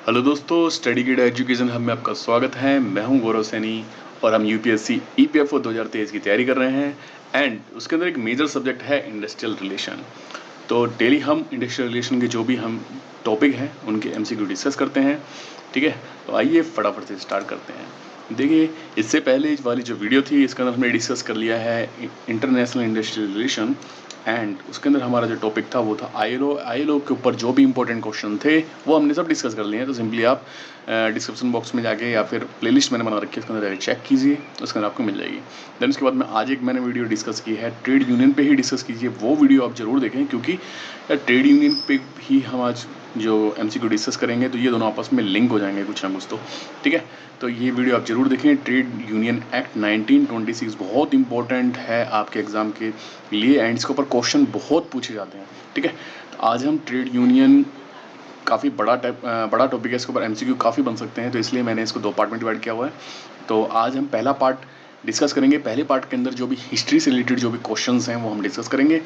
Hello दोस्तों, study गिड education hub में आपका स्वागत है। मैं हूं गौरव सैनी और हम यूपीएससी ईपीएफओ 2023 की तैयारी कर रहे हैं एंड उसके अंदर एक मेजर सब्जेक्ट है इंडस्ट्रियल रिलेशन। तो डेली हम इंडस्ट्रियल रिलेशन के जो भी हम टॉपिक हैं उनके एमसीक्यू डिस्कस करते हैं। ठीक है, तो आइए फटाफट से स्टार्ट करते हैं। देखिए, इससे पहले वाली जो वीडियो थी इसके अंदर हमने डिस्कस कर लिया है इंटरनेशनल इंडस्ट्रियल रिलेशन एंड उसके अंदर हमारा जो टॉपिक था वो था आईएलओ के ऊपर जो भी इंपॉर्टेंट क्वेश्चन थे वो हमने सब डिस्कस कर लिए हैं। तो सिंपली आप डिस्क्रिप्शन बॉक्स में जाके या फिर प्लेलिस्ट मैंने बना रखी है उसके अंदर जाके चेक कीजिए, उसके अंदर आपको मिल जाएगी। देन उसके बाद में आज एक मैंने वीडियो डिस्कस की है ट्रेड यूनियन पे ही डिस्कस कीजिए, वो वीडियो आप जरूर देखें क्योंकि ट्रेड यूनियन पे ही हम आज जो एमसीक्यू डिस्कस करेंगे तो ये दोनों आपस में लिंक हो जाएंगे कुछ ना कुछ। तो ठीक है, तो ये वीडियो आप जरूर देखें। ट्रेड यूनियन एक्ट 1926 बहुत इंपॉर्टेंट है आपके एग्जाम के लिए एंड इसके ऊपर क्वेश्चन बहुत पूछे जाते हैं। ठीक है, तो आज हम ट्रेड यूनियन काफ़ी बड़ा टॉपिक है, इसके ऊपर एमसीक्यू काफ़ी बन सकते हैं, तो इसलिए मैंने इसको 2 पार्ट में डिवाइड किया हुआ है। तो आज हम पहला पार्ट डिस्कस करेंगे। पहले पार्ट के अंदर जो भी हिस्ट्री से रिलेटेड जो भी क्वेश्चंस हैं वो हम डिस्कस करेंगे।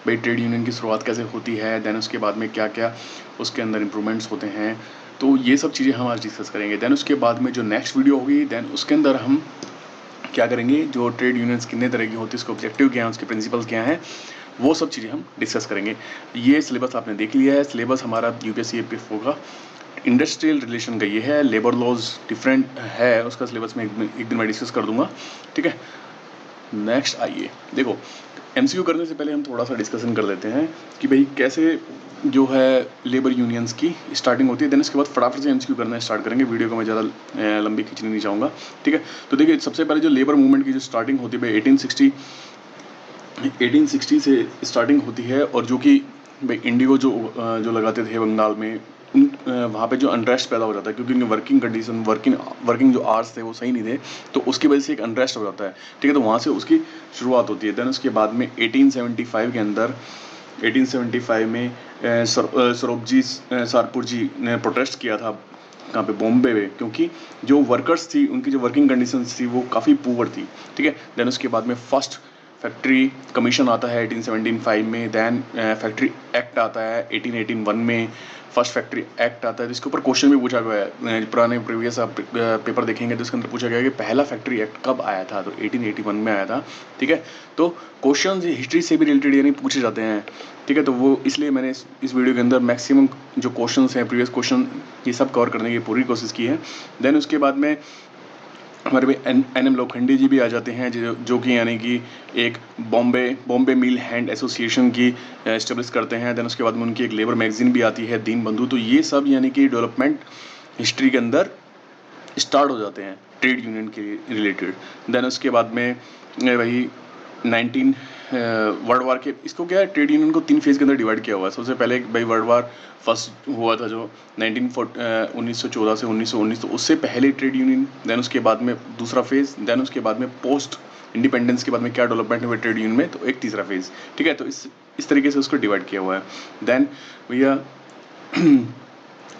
भाई ट्रेड यूनियन की शुरुआत कैसे होती है, देन उसके बाद में क्या क्या उसके अंदर इंप्रूवमेंट्स होते हैं, तो ये सब चीज़ें हम आज डिस्कस करेंगे। देन उसके बाद में जो नेक्स्ट वीडियो होगी देन उसके अंदर हम क्या करेंगे, जो ट्रेड यूनियंस कितने तरह की होती है, उसके ऑब्जेक्टिव क्या है, उसके प्रिंसिपल्स क्या हैं, वो सब चीज़ें हम डिस्कस करेंगे। ये सिलेबस आपने देख लिया है। सिलेबस हमारा यूपीएससी एपीएफओ का इंडस्ट्रियल रिलेशन का ये है। लेबर लॉज डिफरेंट है, उसका सिलेबस में एक दिन मैं डिस्कस कर दूंगा। ठीक है, नेक्स्ट आइए देखो, एमसीक्यू करने से पहले हम थोड़ा सा डिस्कशन कर लेते हैं कि भाई कैसे जो है लेबर यूनियंस की स्टार्टिंग होती है। देन इसके बाद फटाफट से एमसीक्यू करना स्टार्ट करेंगे। वीडियो को मैं ज़्यादा लंबी खींचनी नहीं चाहूँगा। ठीक है, तो देखिए सबसे पहले जो लेबर मूवमेंट की जो स्टार्टिंग होती है भाई 1860 से स्टार्टिंग होती है और जो कि भाई इंडिगो जो लगाते थे बंगाल में वहाँ पे जो अनरेस्ट पैदा हो जाता है क्योंकि उनकी वर्किंग कंडीशन वर्किंग जो आवर्स थे वो सही नहीं थे, तो उसकी वजह से एक अनरेस्ट हो जाता है। ठीक है, तो वहाँ से उसकी शुरुआत होती है। देन उसके बाद में 1875 के अंदर 1875 में सरोबजी सारपुर जी ने प्रोटेस्ट किया था कहाँ पे, बॉम्बे में, क्योंकि जो वर्कर्स थी उनकी जो वर्किंग कंडीशंस थी वो काफ़ी पुअर थी। ठीक है, देन उसके बाद में फर्स्ट फैक्ट्री कमीशन आता है 1875 में। देन फैक्ट्री एक्ट आता है 1881 में। फर्स्ट फैक्ट्री एक्ट आता है, जिसके ऊपर क्वेश्चन भी पूछा गया है। पुराने प्रीवियस आप पेपर देखेंगे तो इसके अंदर पूछा गया है कि पहला फैक्ट्री एक्ट कब आया था, तो 1881 में आया था। ठीक है, तो क्वेश्चन हिस्ट्री से भी रिलेटेड यानी पूछे जाते हैं। ठीक है, तो वो इसलिए मैंने इस वीडियो के अंदर मैक्सिमम जो क्वेश्चन हैं प्रीवियस क्वेश्चन ये सब कवर करने की पूरी कोशिश की है। देन उसके बाद में हमारे भाई एन एम लोखंडे जी भी आ जाते हैं जो कि यानी कि एक बॉम्बे मिल हैंड एसोसिएशन की एस्टेब्लिश करते हैं। देन उसके बाद में उनकी एक लेबर मैगजीन भी आती है दीन बंधु। तो ये सब यानी कि डेवलपमेंट हिस्ट्री के अंदर स्टार्ट हो जाते हैं ट्रेड यूनियन के रिलेटेड। देन उसके बाद में वही 19 वर्ल्ड वार के, इसको क्या है, ट्रेड यूनियन को 3 फेज के अंदर डिवाइड किया हुआ है। सबसे पहले भाई वर्ल्ड वार फर्स्ट हुआ था जो 1914 से 1919, तो उससे पहले ट्रेड यूनियन। देन उसके बाद में दूसरा फेज, देन उसके बाद में पोस्ट इंडिपेंडेंस के बाद में क्या डेवलपमेंट हुए ट्रेड यूनियन में, तो एक तीसरा फेज। ठीक है, तो इस तरीके से उसको डिवाइड किया हुआ है। देन भैया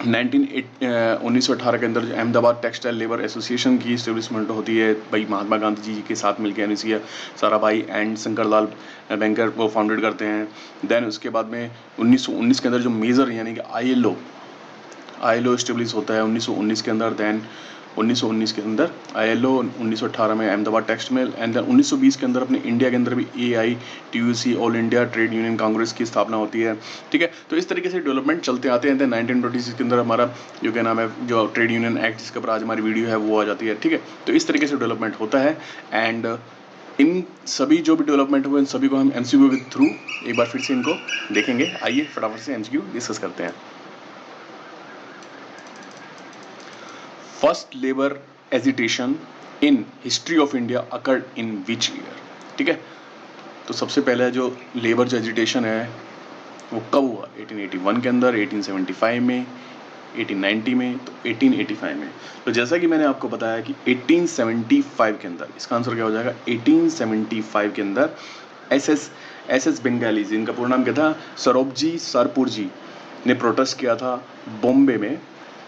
1918 के अंदर जो अहमदाबाद टेक्सटाइल लेबर एसोसिएशन की इस्टेब्लिशमेंट होती है भाई महात्मा गांधी जी के साथ मिलकर, यानी सी साराभाई एंड शंकरलाल बैंकर वो फाउंडेड करते हैं। देन उसके बाद में 1919 के अंदर जो मेजर यानी कि आईएलओ इस्टेब्लिश होता है 1919 के अंदर। देन 1919 के अंदर आईएलओ, 1918 में अहमदाबाद टेक्सटाइल एंड देन 1920 के अंदर अपने इंडिया के अंदर भी AITUC all India trade union Congress की स्थापना होती है। ठीक है, तो इस तरीके से डेवलपमेंट चलते आते हैं। 1926 के अंदर हमारा जो क्या नाम है, जो ट्रेड यूनियन एक्ट जिसके ऊपर आज हमारी वीडियो है वो आ जाती है। ठीक है, तो इस तरीके से डेवलपमेंट होता है एंड इन सभी जो भी डेवलपमेंट हुए इन सभी को हम एमसीक्यू के थ्रू एक बार फिर से इनको देखेंगे। आइए फटाफट से एमसीक्यू डिस्कस करते हैं। First labour agitation in history of India occurred in which year. ठीक है, तो सबसे पहले जो लेबर जो एजिटेशन है वो कब हुआ, 1881 के अंदर, 1875 में, 1890 में, तो 1885 में। तो जैसा कि मैंने आपको बताया कि 1875 के अंदर इसका आंसर क्या हो जाएगा, 1875 के अंदर एस एस बंगाली जी, इनका पूरा नाम क्या था, सरोबजी सारपुर जी ने प्रोटेस्ट किया था बॉम्बे में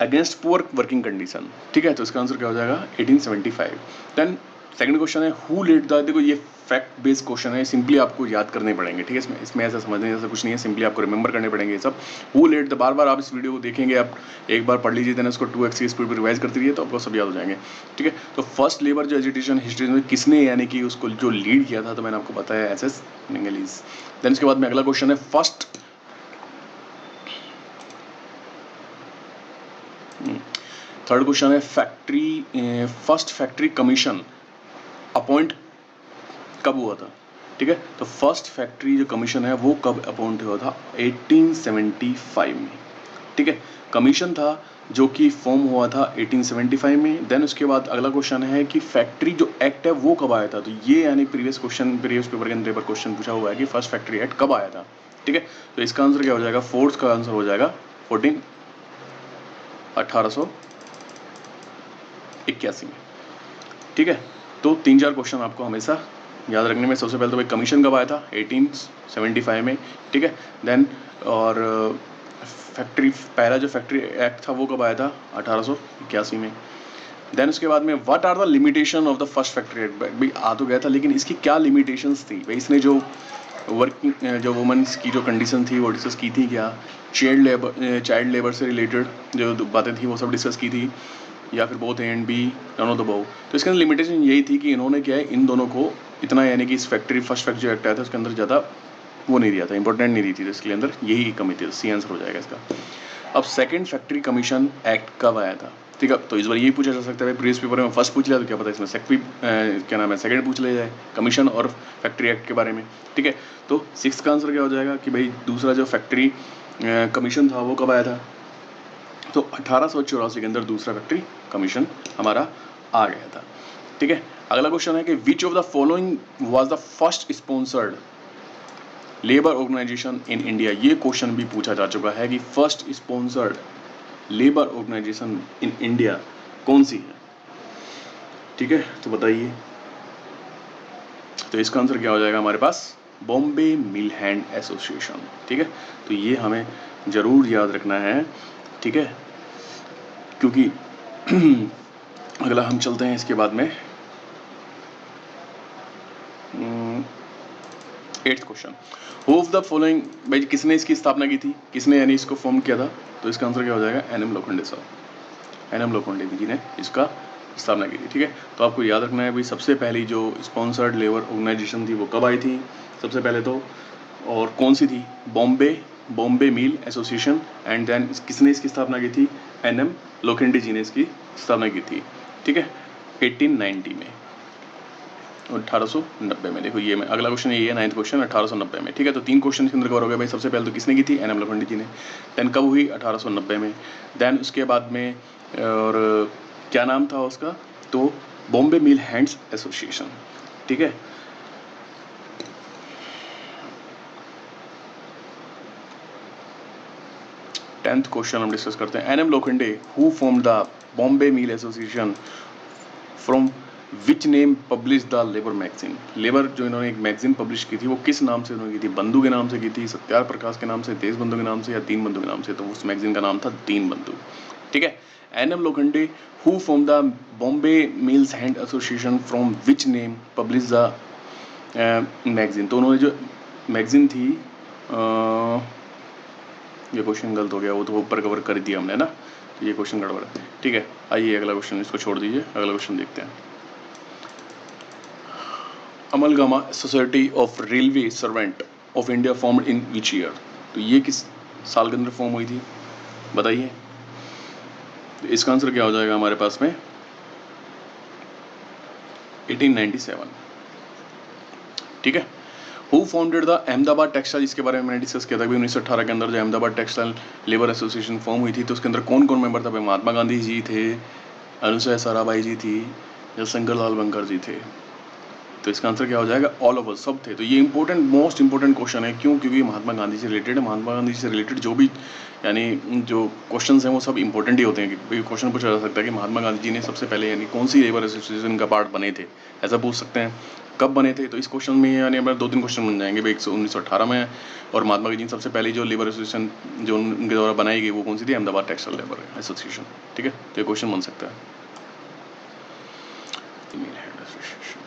अगेंस्ट पुअर वर्किंग कंडीशन। ठीक है, तो इसका आंसर क्या हो जाएगा 1875। देन सेकंड क्वेश्चन है हु लेड द, देखो ये फैक्ट बेस्ड क्वेश्चन है, सिंपली आपको याद करने पड़ेंगे, ठीक है, इसमें ऐसा समझने जैसा कुछ नहीं है, सिंपली आपको रिमेंबर करने पड़ेंगे ये सब। हु लेड द, बार बार आप इस वीडियो को देखेंगे, आप एक बार पढ़ लीजिए, देन उसको 2x की स्पीड पर रिवाइज करते रहिए तो आपको सब याद हो जाएंगे, ठीक है। तो फर्स्ट लेबर जो एजिटेशन हिस्ट्री में किसने यानी कि उसको जो लीड किया था, तो मैंने आपको बताया SS निंगेलीज। देन उसके बाद में अगला क्वेश्चन है फर्स्ट, थर्ड क्वेश्चन है फर्स्ट फैक्ट्री कमीशन अपॉइंट कब हुआ था, ठीक है। तो फर्स्ट फैक्ट्री जो कमीशन है वो कब अपॉइंट हुआ था, 1875 में, ठीक है। कमीशन था जो कि फॉर्म हुआ था 1875 में। देन उसके बाद अगला क्वेश्चन है कि फैक्ट्री जो एक्ट है वो कब आया था, तो ये यानी प्रीवियस पेपर के अंदर पर क्वेश्चन पूछा हुआ है कि फर्स्ट फैक्ट्री एक्ट कब आया था, ठीक है। तो इसका आंसर क्या हो जाएगा, फोर्थ का आंसर हो जाएगा 1881 में, ठीक है। तो 3-4 क्वेश्चन आपको हमेशा याद रखने में, सबसे पहले तो भाई कमीशन कब आया था, 1875 में, ठीक है। देन और फैक्ट्री, पहला जो फैक्ट्री एक्ट था वो कब आया था, 1881 में। देन उसके बाद में what are the limitation of the first factory act, भाई आ तो गया था लेकिन इसकी क्या लिमिटेशंस थी, भाई इसने जो वर्किंग जो वुमेन्स की जो कंडीशन थी वो डिस्कस की थी क्या, चाइल्ड लेबर से रिलेटेड जो बातें थी वो सब डिस्कस की थी, या फिर both A and B, none of the above. तो इसके अंदर लिमिटेशन यही थी कि इन्होंने क्या है, इन दोनों को इतना यानी कि इस फर्स्ट फैक्ट्री जो एक्ट आया था उसके अंदर ज़्यादा वो नहीं दिया था, इंपॉर्टेंट नहीं दी थी, तो इसके अंदर यही कमी थी, सी आंसर हो जाएगा इसका। अब सेकंड फैक्ट्री कमीशन एक्ट कब आया था, ठीक है। तो इस बार यही पूछा जा सकता है, प्रीवियस पेपर में फर्स्ट पूछ लिया तो क्या पता इसमें क्या नाम है सेकंड पूछ लिया जाए, कमीशन और फैक्ट्री एक्ट के बारे में, ठीक है। तो 6 का आंसर क्या हो जाएगा कि भाई दूसरा जो फैक्ट्री कमीशन था वो कब आया था, तो 1884 के अंदर दूसरा फैक्ट्री कमीशन हमारा आ गया था, ठीक है। अगला क्वेश्चन है कि which of the following was the first sponsored labour organization in India, ये क्वेश्चन भी पूछा जा चुका है कि first sponsored labour organization in India कौन सी है, ठीक है। तो बताइए, तो इसका आंसर क्या हो जाएगा हमारे पास, बॉम्बे मिल हैंड एसोसिएशन, ठीक है। तो ये हमें जरूर याद रखना है, ठीक है, क्योंकि अगला हम चलते हैं इसके बाद में 8th question, who of the following, भाई किसने इसकी स्थापना की थी, किसने यानी इसको फॉर्म किया था, तो इसका आंसर क्या हो जाएगा, NM लोखंडे साहब, NM लोखंडे जी ने इसका स्थापना की थी, ठीक है। तो आपको याद रखना है भाई सबसे पहली जो स्पॉन्सर्ड लेबर ऑर्गेनाइजेशन थी वो कब आई थी सबसे पहले तो, और कौन सी थी, Bombay mill association, and then किसने इसकी स्थापना की थी, NM लोखंडे जी ने इसकी स्थापना की थी, ठीक है, 1890 में, 1890 में। देखो ये मैं अगला क्वेश्चन ये है 9th क्वेश्चन 1890 में, ठीक है। तो 3 क्वेश्चन के अंदर कवर हो गए भाई, सबसे पहले तो किसने की थी, NM लोखंडे जी ने, देन कब हुई 1890 में, देन उसके बाद में और क्या नाम था उसका, तो बॉम्बे मिल हैंड्स एसोसिएशन, ठीक है। टेंथ क्वेश्चन हम डिस्कस करते हैं, NM Lokhande who form the Bombay mill association from which name publish the labour magazine, labour जो इन्होंने एक मैगजीन पब्लिश की थी वो किस नाम से उन्होंने की थी, बंधु के नाम से की थी, सत्यार प्रकाश के नाम से, देश बंधु के नाम से, या दीन बंधु के नाम से, तो उस मैगजीन का नाम था दीन बंधु, ठीक है। NM Lokhande who form the Bombay mills hand association from which name publish the magazine, तो उन्होंने जो मैगजीन थी ये क्वेश्चन गलत हो गया, वो तो ऊपर कवर कर दिया हमने ना, ये क्वेश्चन गड़बड़ है, ठीक है। आइए अगला क्वेश्चन, इसको छोड़ दीजिए, अगला क्वेश्चन देखते हैं। Amalgamated society of railway servant of India formed in which year, तो ये किस साल के अंदर फॉर्म हुई थी बताइए, तो इसका आंसर क्या हो जाएगा हमारे पास में 1897, ठीक है। Who founded the Ahmedabad textile, इसके बारे में मैंने डिस्कस किया था कि 1918 के अंदर जो Ahmedabad textile labour association form हुई थी तो उसके अंदर कौन कौन मेंबर था, भाई महात्मा गांधी जी थे, अनुसुईया साराभाई जी थी, या शंकर लाल बंकर जी थे, तो इसका आंसर क्या हो जाएगा, ऑल ओवर सब थे। तो ये इंपॉर्टेंट मोस्ट इंपॉर्टेंट क्वेश्चन है, क्यों, क्योंकि महात्मा गांधी से रिलेटेड है, महात्मा गांधी से रिलेटेड जो भी यानी जो क्वेश्चंस हैं वो सब इंपॉर्टेंट ही होते हैं, कि क्वेश्चन पूछा जा सकता है कि महात्मा गांधी जी ने सबसे पहले यानी कौन सी लेबर एसोसिएशन का पार्ट बने थे, ऐसा पूछ सकते हैं, कब बने थे, तो इस क्वेश्चन में यानी हमारे 2-3 क्वेश्चन बन जाएंगे भाई, 1918 में, और महात्मा गांधी जी सबसे पहले जो लेबर एसोसिएशन जो उनके द्वारा बनाई गई वो कौन सी थी, अहमदाबाद टेक्सटाइल लेबर एसोसिएशन, ठीक है। तो ये क्वेश्चन बन सकता है। एसोसिएशन।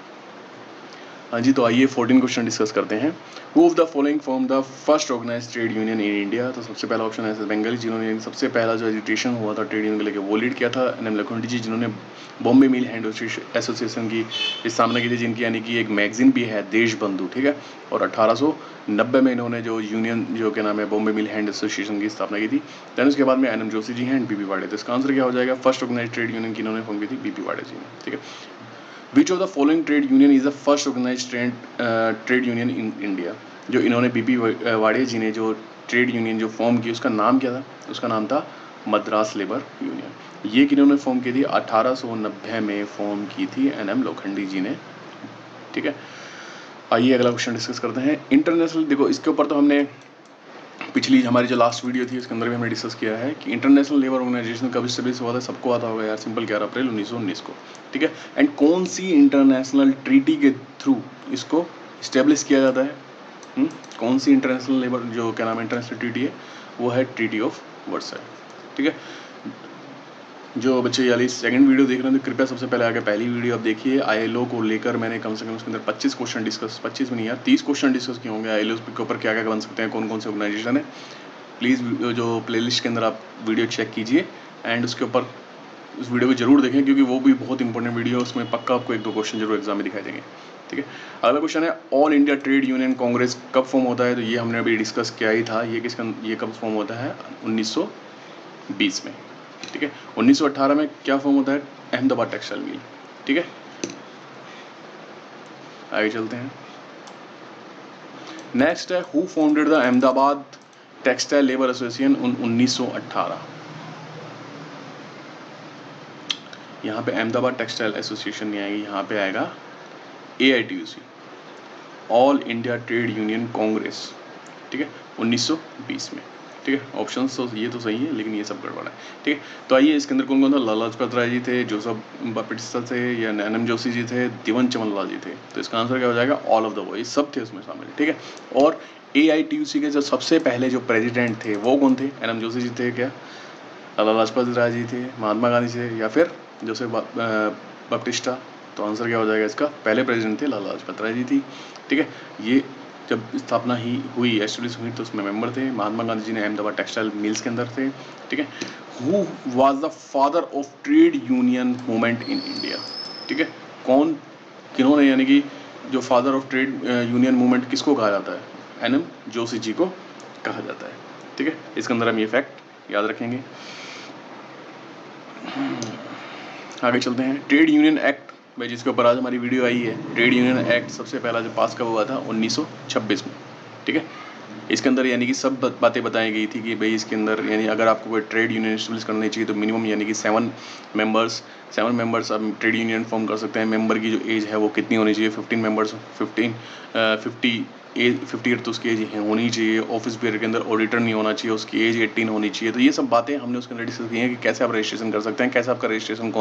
हाँ जी, तो आइए 14 क्वेश्चन डिस्कस करते हैं। Who of the following form the first organized trade union in India? तो सबसे पहला ऑप्शन है एस एस बंगाली, जिन्होंने सबसे पहला जो एजिटेशन हुआ था ट्रेड यूनियन को लेकर वो लीड किया था। एन एम लखनवी जी, जिन्होंने बॉम्बे मिल हैंड एसोसिएशन की स्थापना की थी, जिनकी यानी कि एक मैगजीन भी है देशबंधु, ठीक है। और 1890 में इन्होंने जो यूनियन जो क्या नाम है बॉम्बे मिल हैंड एसोसिएशन की स्थापना की थी। दैन उसके बाद में एन एम जोशी जी हैं एंड बीपी वाड़े। तो इसका आंसर क्या हो जाएगा? फर्स्ट ऑर्गेनाइज्ड ट्रेड यूनियन की इन्होंने फॉर्म की थी बीपी वाड़े जी ने, ठीक है। Which of the following trade union is the first organized trade union in India? जो इन्होंने बीपी वाड़े जी ने जो ट्रेड यूनियन जो फॉर्म की उसका नाम क्या था? उसका नाम था मद्रास लेबर यूनियन। ये किन्होंने फॉर्म की थी? 1890 में फॉर्म की थी एनएम लोखंडी जी ने, ठीक है। आइए अगला क्वेश्चन डिस्कस करते हैं। इंटरनेशनल, देखो इसके ऊपर तो हमने पिछली हमारी जो लास्ट वीडियो थी उसके अंदर भी हमने डिस्कस किया है कि इंटरनेशनल लेबर ऑर्गेनाइजेशन कब स्टेब्लिश हुआ था, सबको आता होगा यार, सिंपल 11 अप्रैल 1919 को, ठीक है। एंड कौन सी इंटरनेशनल ट्रीटी के थ्रू इसको स्टेब्लिश किया जाता है? कौन सी इंटरनेशनल लेबर जो क्या नाम है इंटरनेशनल ट्रीटी है? वो है ट्रीटी ऑफ वर्साई, ठीक है। जो बच्चे यानी सेकंड वीडियो देख रहे हैं तो कृपया सबसे पहले आगे पहली वीडियो आप देखिए। आईएलओ को लेकर मैंने कम से कम उसके अंदर 25 क्वेश्चन डिस्कस, 25 में नहीं यार 30 क्वेश्चन डिस्कस किए होंगे। आईएलओ के ऊपर क्या क्या बन सकते हैं, कौन कौन से ऑर्गेनाइजेशन है। प्लीज़ जो प्लेलिस्ट के अंदर आप वीडियो चेक कीजिए एंड उसके ऊपर उस वीडियो को जरूर देखें, क्योंकि वो भी बहुत इंपॉर्टेंट वीडियो है। उसमें पक्का आपको 1-2 क्वेश्चन जरूर एग्जाम में दिखाई देंगे, ठीक है। अगला क्वेश्चन है all India trade union Congress कब फॉर्म होता है? तो ये हमने अभी डिस्कस किया ही था। ये कब फॉर्म होता है? 1920 में, ठीक है। 1918 में क्या फॉर्म होता है? अहमदाबाद टेक्सटाइल मिल, ठीक है। आगे चलते हैं। नेक्स्ट है who founded the Ahmedabad textile labour association in 1918? यहाँ पे अहमदाबाद टेक्सटाइल एसोसिएशन नहीं आएगी, यहाँ पे आएगा AITUC, all India trade union Congress, ठीक है, 1920 में, ठीक है। ऑप्शन तो ये तो सही है लेकिन ये सब गड़बड़ है, ठीक है। तो आइए इसके अंदर कौन कौन था? लाला लाजपत राय जी थे, जोसेफ बप्टिस्टा थे, या एनएम जोशी जी थे, दिवन चमनलाल जी थे। तो इसका आंसर क्या हो जाएगा? ऑल ऑफ द वो, सब थे उसमें शामिल, ठीक है। और AITUC के जो सबसे पहले जो प्रेसिडेंट थे वो कौन थे? एनएम जोशी जी थे क्या? लाला लाजपत राय जी थे, महात्मा गांधी थे, या फिर जोसेफ बप्टिस्टा? तो आंसर क्या हो जाएगा इसका? पहले प्रेसिडेंट थे लाला लाजपत राय जी थी, ठीक है। ये जब स्थापना ही हुई, एस्टेब्लिश हुई, तो उसमें मेंबर थे। महात्मा गांधी जी ने अहमदाबाद टेक्सटाइल मिल्स के अंदर थे, ठीक है। Who was the father of trade union movement in India? ठीक है, कौन किन्होंने यानी कि जो father of trade union movement किसको कहा जाता है? एनएम जोशी जी को कहा जाता है, ठीक है। इसके अंदर हम ये फैक्ट याद रखेंगे। आगे चलते हैं। ट्रेड यूनियन एक्ट भाई, जिसके ऊपर आज हमारी वीडियो आई है, ट्रेड यूनियन एक्ट सबसे पहला जो पास कब हुआ था? 1926 में, ठीक है। इसके अंदर यानी कि सब बातें बताई गई थी कि भाई इसके अंदर यानी अगर आपको कोई ट्रेड यूनियन एस्टेब्लिश करनी चाहिए तो मिनिमम यानी कि 7 मेंबर्स आप ट्रेड यूनियन फॉर्म कर सकते हैं। मेंबर की जो एज है वो कितनी होनी चाहिए? 15 मेंबर्स, 50 ईयर तो उसकी एज होनी चाहिए। ऑफिस पीरियड के अंदर ऑडिटर नहीं होना चाहिए, उसकी एज 18 होनी चाहिए। तो ये सब बातें हमने उसके अंदर डिस्कस की हैं कि कैसे आप रजिस्ट्रेशन कर सकते हैं, कैसे आपका रजिस्ट्रेशन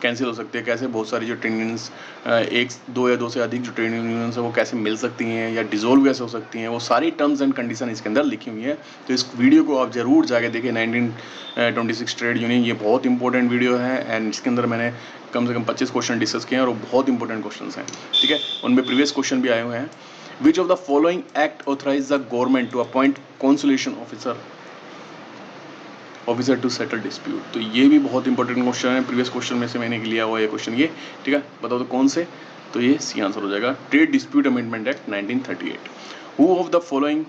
कैंसिल हो सकती है, कैसे बहुत सारी जो ट्रेड यूनियंस 1, 2 या 2 से अधिक जो ट्रेड यूनियंस है वो कैसे मिल सकती हैं या डिसॉल्व कैसे हो सकती हैं, वो सारी टर्म्स एंड कंडीशन इसके अंदर लिखी हुई है। तो इस वीडियो को आप जरूर जाके देखिए, 1926 ट्रेड यूनियन, ये बहुत इंपॉर्टेंट वीडियो है। एंड इसके अंदर मैंने कम से कम 25 क्वेश्चन डिस्कस किए हैं और वो बहुत इंपॉर्टेंट क्वेश्चन हैं, ठीक है। उनमें प्रीवियस क्वेश्चन भी आए हुए हैं। Which of the following act authorize the government to appoint consolation officer to settle dispute? तो ये भी बहुत इंपॉर्टेंट क्वेश्चन है, प्रीवियस क्वेश्चन में से मैंने लिया हुआ ये क्वेश्चन, ये ठीक है। बताओ तो कौन से? तो ये सी आंसर हो जाएगा, trade dispute amendment act 1938। Who of the following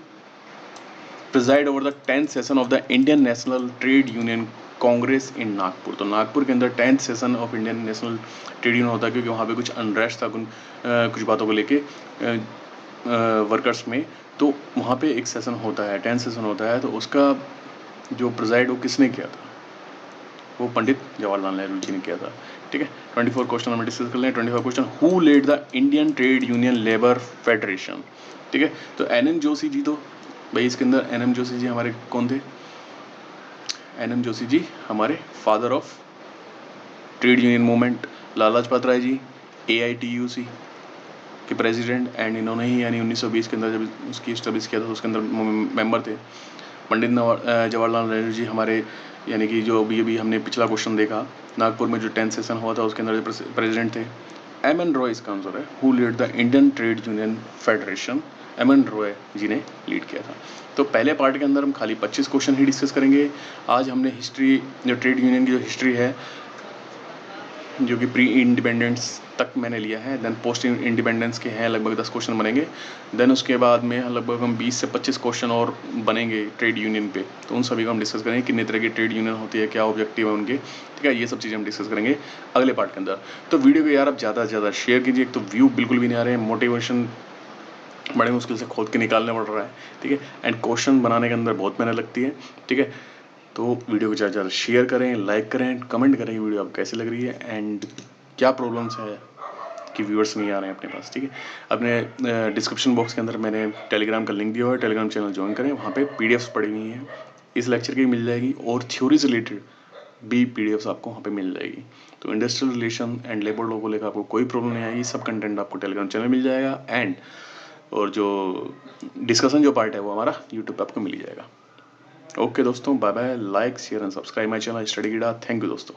preside over the 10th session of the Indian National Trade Union Congress in Nagpur? तो नागपुर के अंदर 10th session of Indian national trade union होता है, क्योंकि वहाँ पे कुछ अनरेस्ट था कुछ बातों को लेके वर्कर्स में। तो वहाँ पे एक सेशन होता है, 10th सेशन होता है। तो उसका जो प्रिजाइड वो किसने किया था? वो पंडित जवाहरलाल नेहरू जी ने किया था, ठीक है। 24 क्वेश्चन हम डिस्कस कर लें। 24 question, who led the Indian trade union labour federation? ठीक है, तो एनएम जोशी जी, तो भाई इसके अंदर एनएम जोशी जी हमारे कौन थे? एनएम जोशी जी हमारे father of trade union movement. Lala Lajpat Rai ji AITUC के प्रेसिडेंट, एंड इन्होंने ही यानी 1920 के अंदर जब उसकी स्टैब्लिश किया था तो उसके अंदर मेंबर थे। पंडित जवाहरलाल नेहरू जी हमारे यानी कि जो अभी हमने पिछला क्वेश्चन देखा, नागपुर में जो 10th सेशन हुआ था उसके अंदर प्रेसिडेंट थे। एम.एन. रॉय इसका आंसर है, who lead the Indian trade union federation. M N. Roy ji ने लीड किया था। तो पहले पार्ट के अंदर हम खाली 25 क्वेश्चन ही डिस्कस करेंगे। आज हमने हिस्ट्री, जो ट्रेड यूनियन की जो हिस्ट्री है, जो कि प्री इंडिपेंडेंस तक मैंने लिया है, देन पोस्ट इंडिपेंडेंस के हैं लगभग 10 क्वेश्चन बनेंगे। देन उसके बाद में लगभग हम 20 से 25 क्वेश्चन और बनेंगे ट्रेड यूनियन पे, तो उन सभी को हम डिस्कस करेंगे, कितने तरह की ट्रेड यूनियन होती है, क्या ऑब्जेक्टिव है उनके, ठीक है, ये सब चीज़ें हम डिस्कस करेंगे अगले पार्ट के अंदर। तो वीडियो को यार आप ज़्यादा से ज़्यादा शेयर कीजिए। एक तो व्यू बिल्कुल भी नहीं आ रहे हैं, मोटिवेशन बड़े मुश्किल से खोद के निकालना पड़ रहा है, ठीक है, एंड क्वेश्चन बनाने के अंदर बहुत मेहनत लगती है, ठीक है। तो वीडियो को ज़्यादा से ज़्यादा शेयर करें, लाइक करें, कमेंट करें वीडियो आपको कैसी लग रही है एंड क्या प्रॉब्लम्स है कि व्यूअर्स नहीं आ रहे हैं अपने पास, ठीक है। अपने डिस्क्रिप्शन बॉक्स के अंदर मैंने टेलीग्राम का लिंक दिया हुआ है, टेलीग्राम चैनल ज्वाइन करें, वहाँ पे पीडीएफ्स पड़ी हुई हैं, इस लेक्चर की मिल जाएगी और थ्योरी से रिलेटेड भी पीडीएफ्स आपको वहाँ पे मिल जाएगी। तो industrial relation and labour law को लेकर आपको कोई प्रॉब्लम नहीं आएगी, सब कंटेंट आपको टेलीग्राम चैनल मिल जाएगा एंड और जो डिस्कशन जो पार्ट है वो हमारा यूट्यूब पे आपको मिल जाएगा। ओके दोस्तों, bye bye, like share and subscribe my channel study गिडा। थैंक यू दोस्तों।